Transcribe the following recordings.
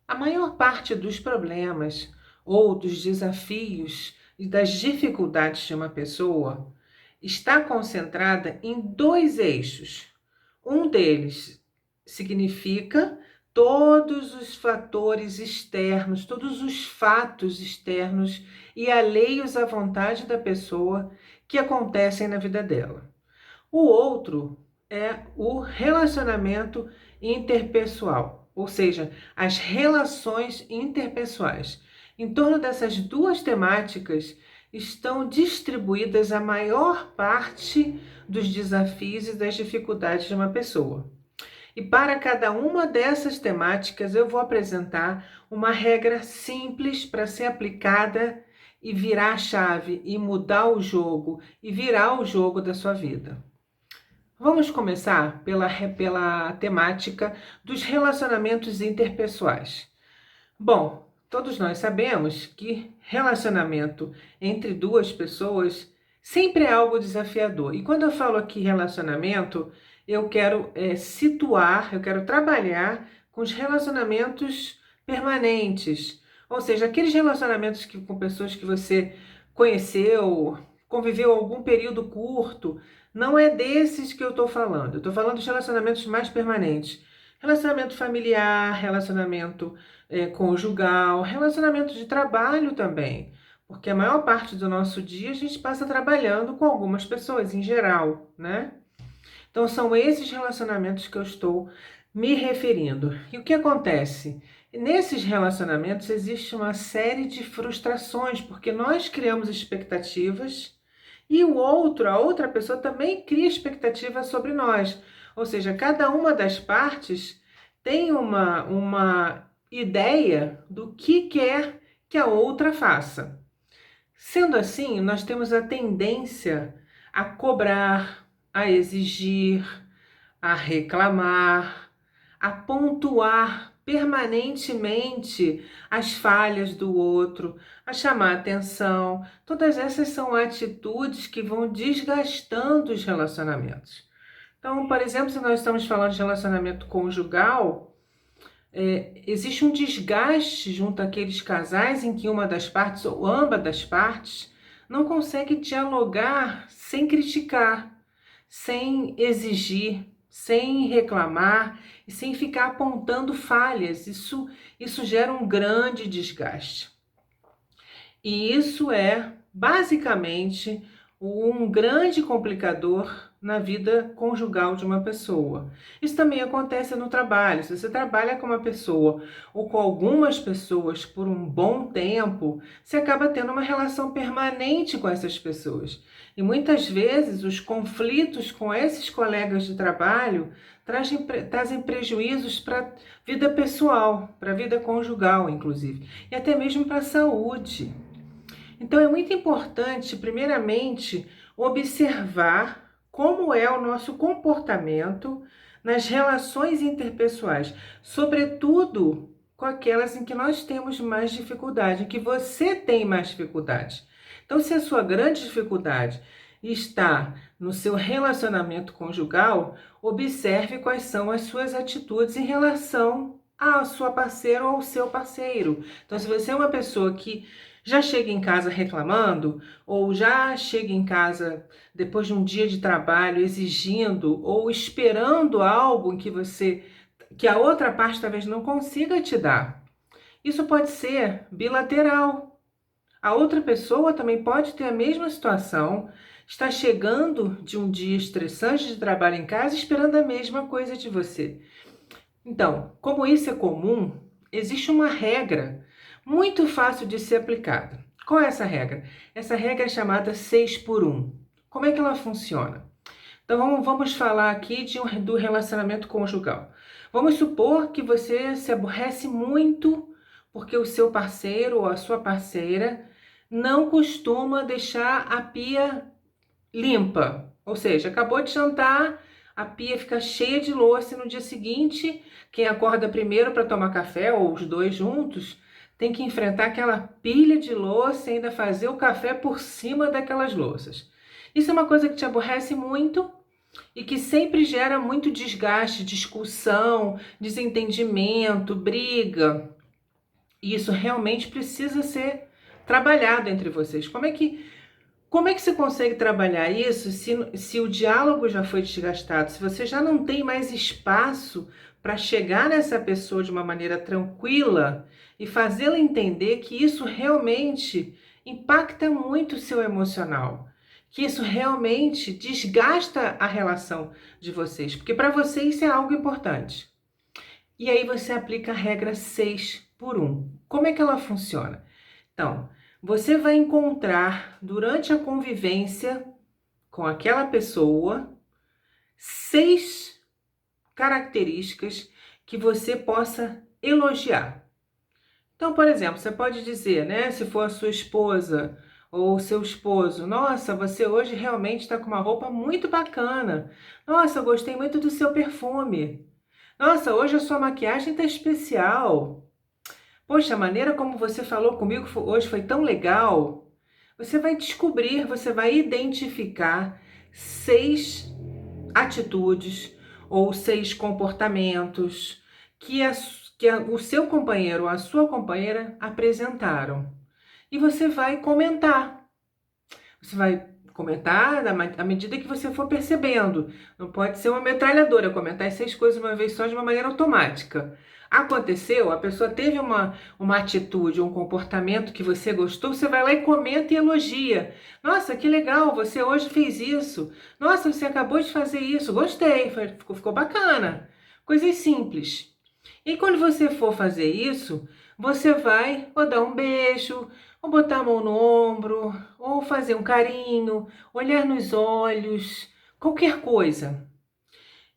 A maior parte dos problemas ou dos desafios e das dificuldades de uma pessoa está concentrada em dois eixos. Um deles significa todos os fatores externos, todos os fatos externos e alheios à vontade da pessoa que acontecem na vida dela. O outro é o relacionamento interpessoal, ou seja, as relações interpessoais. Em torno dessas duas temáticas estão distribuídas a maior parte dos desafios e das dificuldades de uma pessoa. E para cada uma dessas temáticas eu vou apresentar uma regra simples para ser aplicada e virar a chave e mudar o jogo e virar o jogo da sua vida. Vamos começar pela temática dos relacionamentos interpessoais. Bom, todos nós sabemos que relacionamento entre duas pessoas sempre é algo desafiador. E quando eu falo aqui relacionamento, eu quero situar, eu quero trabalhar com os relacionamentos permanentes. Ou seja, aqueles relacionamentos com pessoas que você conheceu, conviveu algum período curto. Não é desses que eu estou falando. Eu estou falando dos relacionamentos mais permanentes. Relacionamento familiar, relacionamento conjugal, relacionamento de trabalho também. Porque a maior parte do nosso dia a gente passa trabalhando com algumas pessoas em geral, né? Então são esses relacionamentos que eu estou me referindo. E o que acontece? Nesses relacionamentos existe uma série de frustrações, porque nós criamos expectativas e a outra pessoa também cria expectativa sobre nós. Ou seja, cada uma das partes tem uma ideia do que quer que a outra faça. Sendo assim, nós temos a tendência a cobrar, a exigir, a reclamar, a pontuar permanentemente as falhas do outro, a chamar atenção. Todas essas são atitudes que vão desgastando os relacionamentos. Então, por exemplo, se nós estamos falando de relacionamento conjugal, existe um desgaste junto àqueles casais em que uma das partes ou ambas das partes não consegue dialogar sem criticar, sem exigir, sem reclamar e sem ficar apontando falhas. Isso gera um grande desgaste. E isso é basicamente um grande complicador na vida conjugal de uma pessoa. Isso também acontece no trabalho. Se você trabalha com uma pessoa ou com algumas pessoas por um bom tempo, você acaba tendo uma relação permanente com essas pessoas. E muitas vezes os conflitos com esses colegas de trabalho trazem prejuízos para a vida pessoal, para a vida conjugal, inclusive, e até mesmo para a saúde. Então é muito importante, primeiramente, observar como é o nosso comportamento nas relações interpessoais, sobretudo com aquelas em que nós temos mais dificuldade, em que você tem mais dificuldade. Então, se a sua grande dificuldade está no seu relacionamento conjugal, observe quais são as suas atitudes em relação à sua parceira ou ao seu parceiro. Então, se você é uma pessoa que já chega em casa reclamando, ou já chega em casa depois de um dia de trabalho exigindo ou esperando algo que a outra parte talvez não consiga te dar. Isso pode ser bilateral. A outra pessoa também pode ter a mesma situação, está chegando de um dia estressante de trabalho em casa esperando a mesma coisa de você. Então, como isso é comum, existe uma regra muito fácil de ser aplicada. Qual é essa regra? Essa regra é chamada 6 por 1. Como é que ela funciona? Então vamos falar aqui do relacionamento conjugal. Vamos supor que você se aborrece muito porque o seu parceiro ou a sua parceira não costuma deixar a pia limpa. Ou seja, acabou de jantar, a pia fica cheia de louça e no dia seguinte, quem acorda primeiro para tomar café, ou os dois juntos, tem que enfrentar aquela pilha de louça e ainda fazer o café por cima daquelas louças. Isso é uma coisa que te aborrece muito e que sempre gera muito desgaste, discussão, desentendimento, briga. E isso realmente precisa ser trabalhado entre vocês. Como é que você consegue trabalhar isso se o diálogo já foi desgastado, se você já não tem mais espaço para chegar nessa pessoa de uma maneira tranquila e fazê-la entender que isso realmente impacta muito o seu emocional, que isso realmente desgasta a relação de vocês, porque para você isso é algo importante. E aí você aplica a regra 6 por 1. Como é que ela funciona? Então, você vai encontrar durante a convivência com aquela pessoa 6 características que você possa elogiar. Então, por exemplo, você pode dizer, né, se for a sua esposa ou seu esposo, nossa, você hoje realmente está com uma roupa muito bacana. Nossa, eu gostei muito do seu perfume. Nossa, hoje a sua maquiagem está especial. Poxa, a maneira como você falou comigo hoje foi tão legal. Você vai descobrir, você vai identificar 6 atitudes ou 6 comportamentos que o seu companheiro ou a sua companheira apresentaram. E você vai comentar. Você vai comentar à medida que você for percebendo. Não pode ser uma metralhadora, comentar as 6 coisas de uma vez só de uma maneira automática. Aconteceu, a pessoa teve uma atitude, um comportamento que você gostou, você vai lá e comenta e elogia. Nossa, que legal, você hoje fez isso. Nossa, você acabou de fazer isso, gostei, ficou bacana. Coisas simples. E quando você for fazer isso, você vai ou dar um beijo, ou botar a mão no ombro, ou fazer um carinho, olhar nos olhos, qualquer coisa.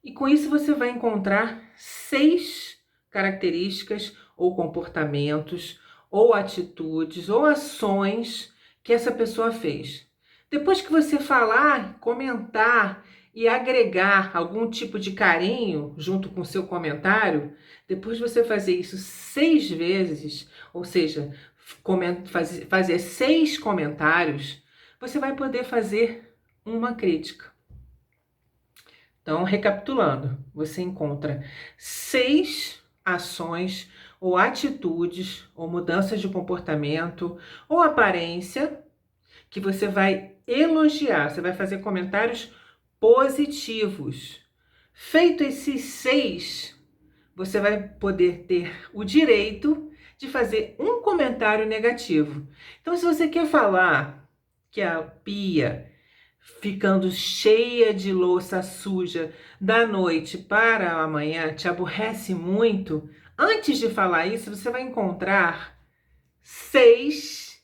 E com isso você vai encontrar 6 características ou comportamentos, ou atitudes, ou ações que essa pessoa fez. Depois que você falar, comentar e agregar algum tipo de carinho junto com o seu comentário, depois de você fazer isso 6 vezes, ou seja, fazer 6 comentários, você vai poder fazer uma crítica. Então, recapitulando, você encontra 6 ações ou atitudes ou mudanças de comportamento ou aparência que você vai elogiar, você vai fazer comentários positivos. Feito esses 6, você vai poder ter o direito de fazer um comentário negativo. Então, se você quer falar que a pia ficando cheia de louça suja da noite para amanhã te aborrece muito, antes de falar isso, você vai encontrar 6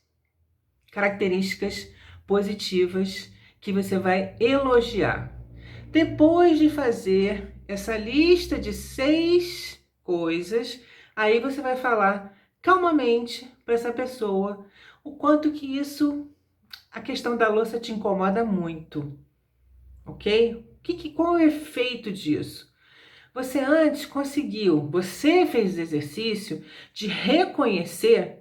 características positivas que você vai elogiar. Depois de fazer essa lista de 6 coisas, aí você vai falar calmamente para essa pessoa o quanto que a questão da louça te incomoda muito, ok? Qual é o efeito disso? Você fez o exercício de reconhecer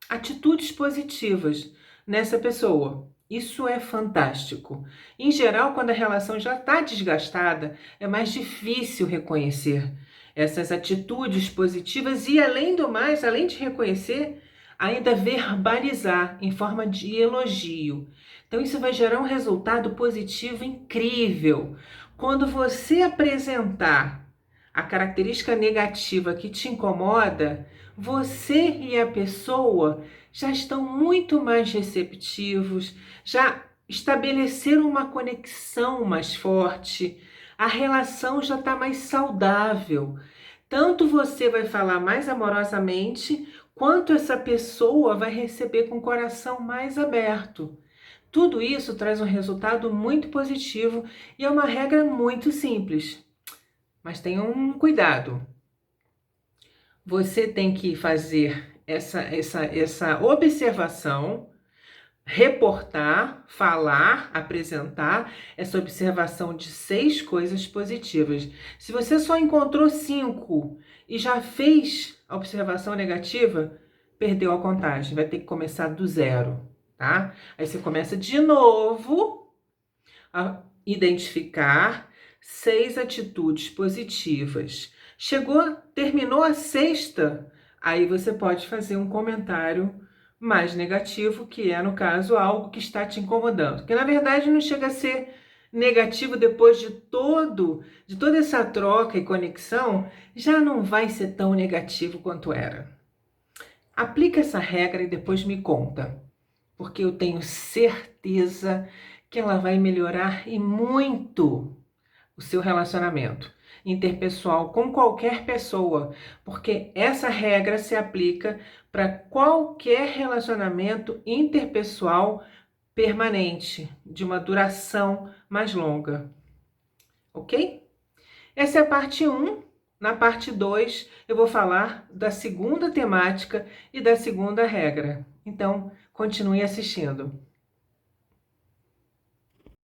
atitudes positivas nessa pessoa. Isso é fantástico. Em geral, quando a relação já está desgastada, é mais difícil reconhecer essas atitudes positivas e, além do mais, além de reconhecer, ainda verbalizar em forma de elogio. Então, isso vai gerar um resultado positivo incrível. Quando você apresentar a característica negativa que te incomoda, você e a pessoa já estão muito mais receptivos, já estabeleceram uma conexão mais forte, a relação já está mais saudável. Tanto você vai falar mais amorosamente, quanto essa pessoa vai receber com o coração mais aberto. Tudo isso traz um resultado muito positivo e é uma regra muito simples. Mas tenha um cuidado. Você tem que fazer essa observação, reportar, falar, apresentar essa observação de 6 coisas positivas. Se você só encontrou 5 e já fez a observação negativa, perdeu a contagem, vai ter que começar do zero, tá? Aí você começa de novo a identificar 6 atitudes positivas. Terminou a 6ª Aí você pode fazer um comentário mais negativo, que é, no caso, algo que está te incomodando. Que na verdade não chega a ser negativo depois de toda essa troca e conexão, já não vai ser tão negativo quanto era. Aplica essa regra e depois me conta, porque eu tenho certeza que ela vai melhorar e muito o seu relacionamento interpessoal com qualquer pessoa, porque essa regra se aplica para qualquer relacionamento interpessoal permanente, de uma duração mais longa, ok? Essa é a parte 1. Na parte 2, eu vou falar da segunda temática e da segunda regra. Então, continue assistindo.